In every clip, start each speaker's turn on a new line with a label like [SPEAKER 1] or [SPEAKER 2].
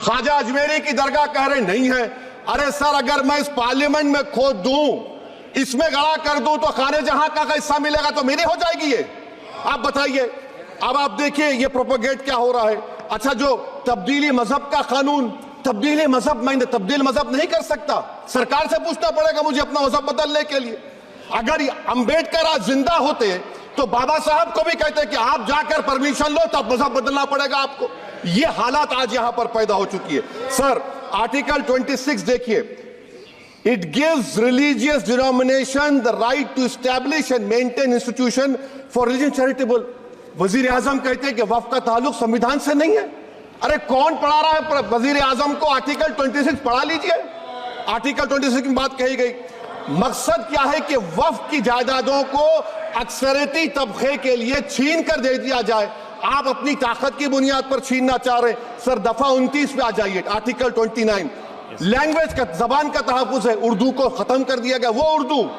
[SPEAKER 1] ख्वाजा अजमेरी की दरगाह कह रहे नहीं है। अरे सर, अगर मैं इस पार्लियामेंट में खोद दूं, इसमें गड़ा कर दूं, तो खाने जहां का हिस्सा मिलेगा तो मेरी हो जाएगी ये। आप बताइए। अब आप देखिए ये प्रोपोगेट क्या हो रहा है। अच्छा, जो तब्दीली मजहब का कानून, तब्दीली मजहब, मैं तब्दील मजहब नहीं कर सकता, सरकार से पूछना पड़ेगा मुझे अपना मजहब बदलने के लिए। अगर अंबेडकर आज जिंदा होते तो बाबा साहब को भी कहते कि आप जाकर परमिशन लो, तब मजहब बदलना पड़ेगा आपको। ये हालात आज यहां पर पैदा हो चुकी है। सर, आर्टिकल 26 देखिए, it gives religious denomination the right to establish and maintain institution for religion charitable. वजीर आजम कहते हैं कि वक्फ का ताल्लुक संविधान से नहीं है। अरे कौन पढ़ा रहा है वजीर आजम को? आर्टिकल 26 पढ़ा लीजिए। आर्टिकल 26 की बात कही गई। मकसद क्या है कि वक्फ की जायदादों को अक्सरियती तबके के लिए छीन कर दे दिया जाए। आप अपनी ताकत की बुनियाद पर छीनना चाह रहे हैं। सर, दफा 29 पे आ जाइए, आर्टिकल 29। लैंग्वेज का, जबान का तहफ्फुज़ है। उर्दू को खत्म कर दिया गया। वो उर्दू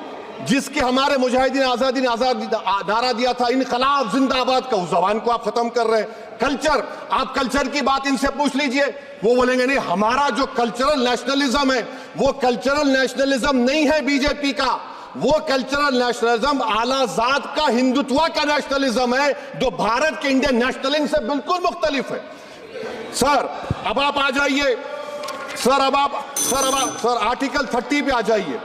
[SPEAKER 1] जिसके हमारे मुजाहिदीन आजादी ने नारा दिया था, इनकलाब जिंदाबाद का, उस जबान को आप खत्म कर रहे हैं। कल्चर, आप कल्चर की बात इनसे पूछ लीजिए, वो बोलेंगे नहीं, हमारा जो कल्चरल नेशनलिज्म है वो कल्चरल नेशनलिज्म नहीं है बीजेपी का। वो कल्चरल नेशनलिज्म आला जात का, हिंदुत्व का नेशनलिज्म है, जो भारत के इंडियन नेशनलिज्म से बिल्कुल मुख्तलिफ है। सर, अब आप आ जाइए। सर, आर्टिकल 30 पे आ जाइए।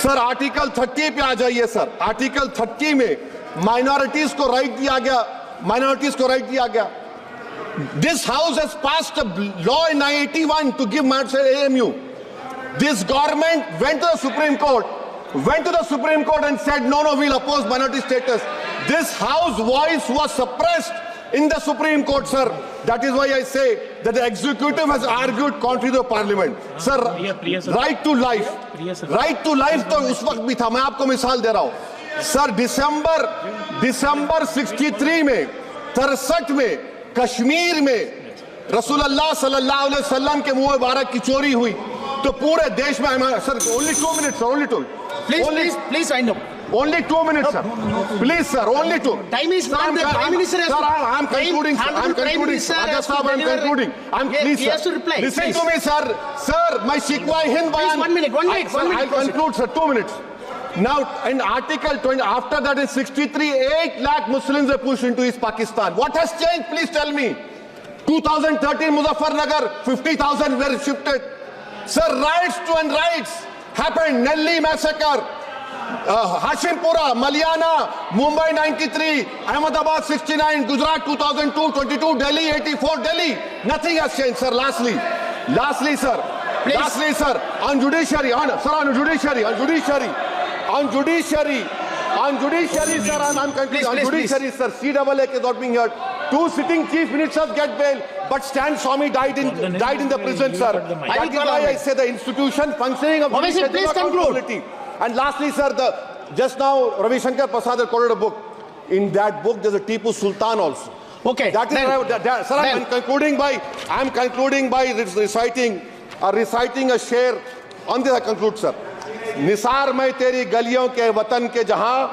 [SPEAKER 1] सर, आर्टिकल 30 पे आ जाइए। सर, आर्टिकल 30 में माइनॉरिटीज को राइट दिया गया। This house has passed a law in 1981 to give minorities AMU. This government went to the Supreme Court and said, no, we'll oppose minority status. This house voice was suppressed in the Supreme Court, sir. That is why I say that the executive has argued contrary to the parliament. Sir, right to life. Right to life तो उस वक्त भी था। मैं आपको मिसाल दे रहा हूं। सर, दिसंबर 63 में, 63 में कश्मीर में रसूलुल्लाह सल्लल्लाहु अलैहि वसल्लम के मुंह मुबारक की चोरी हुई तो पूरे देश में, sir, only 2 minutes, sir, only 2.
[SPEAKER 2] Please, I know.
[SPEAKER 1] Only 2 minutes, sir. Please, sir, only 2.
[SPEAKER 2] Time is not the Prime Minister has
[SPEAKER 1] Sir, I'm concluding, sir. I'm concluding.
[SPEAKER 2] Raja
[SPEAKER 1] Sahab, I'm concluding. Please,
[SPEAKER 2] he has to reply.
[SPEAKER 1] Listen to me, sir. Sir, my Shikwa Hind Bayan.
[SPEAKER 2] One minute.
[SPEAKER 1] I'll conclude, sir. 2 minutes. Now, in Article 20, after that in 63, 8 lakh Muslims were pushed into East Pakistan. What has changed? Please tell me. 2013, Muzaffarnagar, 50,000 were shifted. Sir, riots to end riots happened. Nelli massacre, Hashimpura, Maliana, Mumbai 93, Ahmedabad 69, Gujarat 2002, 22, Delhi 84, Delhi. Nothing has changed, sir. Lastly, sir.
[SPEAKER 2] Please.
[SPEAKER 1] Lastly, sir, on judiciary, on judiciary, sir, I'm concluding. On judiciary, sir, CAA is not being heard. 2 sitting chief ministers get bail, but Stan Swamy died in the prison, sir. That is why I say the institution functioning of
[SPEAKER 2] Obviously, please conclude.
[SPEAKER 1] And lastly, sir, just now Ravi Shankar Prasad has quoted a book. In that book, there's a Tipu Sultan also.
[SPEAKER 2] Okay.
[SPEAKER 1] That is, sir, I'm concluding by reciting a sher. On this I conclude, sir. Nisar मैं तेरी गलियों के वतन के जहां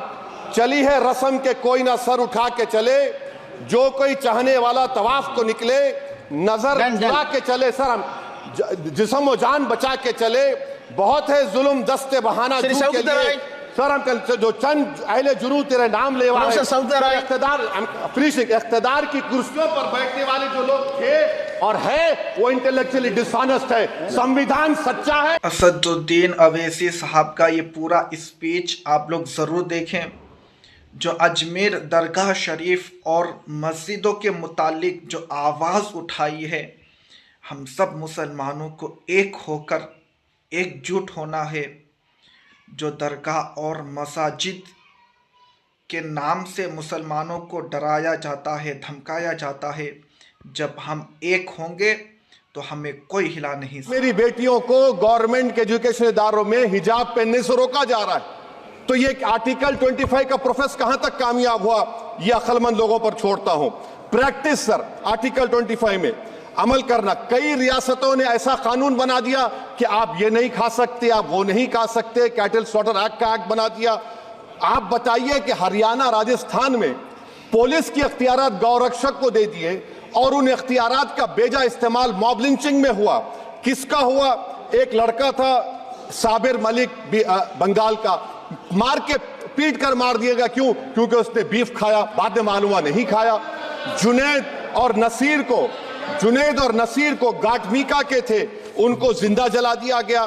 [SPEAKER 1] चली है रस्म के कोई ना सर उठा के चले, जो कोई चाहने वाला तवाफ को निकले, नजर उठा के चले। सर, हम जिस्म व जान बचा के चले, बहुत है जुल्म दस्ते बहाना के लिए। सर, हम जो चंद अहले जुनू तेरे नाम ले इख्तिदार की कुर्सियों पर बैठने वाले जो लोग थे और है, वो इंटेलेक्चुअली डिसऑनेस्ट है। संविधान सच्चा है।
[SPEAKER 3] असदुद्दीन अवैसी साहब का ये पूरा स्पीच आप लोग ज़रूर देखें, जो अजमेर दरगाह शरीफ और मस्जिदों के मुतालिक जो आवाज़ उठाई है। हम सब मुसलमानों को एक होकर एकजुट होना है। जो दरगाह और मसाजिद के नाम से मुसलमानों को डराया जाता है, धमकाया जाता है, जब हम एक होंगे तो हमें कोई हिला नहीं सकता।
[SPEAKER 1] मेरी बेटियों को गवर्नमेंट के एजुकेशन इदारों में हिजाब पहनने से रोका जा रहा है, तो ये आर्टिकल 25 का प्रोसेस कहां तक कामयाब हुआ, ये अक्लमंद लोगों पर छोड़ता हूं। प्रैक्टिस, सर, आर्टिकल 25 में अमल करना। कई रियासतों ने ऐसा कानून बना दिया कि आप ये नहीं खा सकते, आप वो नहीं खा सकते, कैटल स्लॉटर एक्ट का एक्ट बना दिया। आप बताइए कि हरियाणा, राजस्थान में पुलिस की अख्तियारात गौरक्षक को दे दिए और उन इख्तियारात का बेजा इस्तेमाल मॉब लिंचिंग में हुआ। किसका हुआ? एक लड़का था साबिर मलिक बंगाल का, मार के पीट कर मार दिया गया। क्यों? क्योंकि उसने बीफ खाया, बाद में मालूम हुआ नहीं खाया। जुनैद और नसीर को गाटमीका के थे, उनको जिंदा जला दिया गया।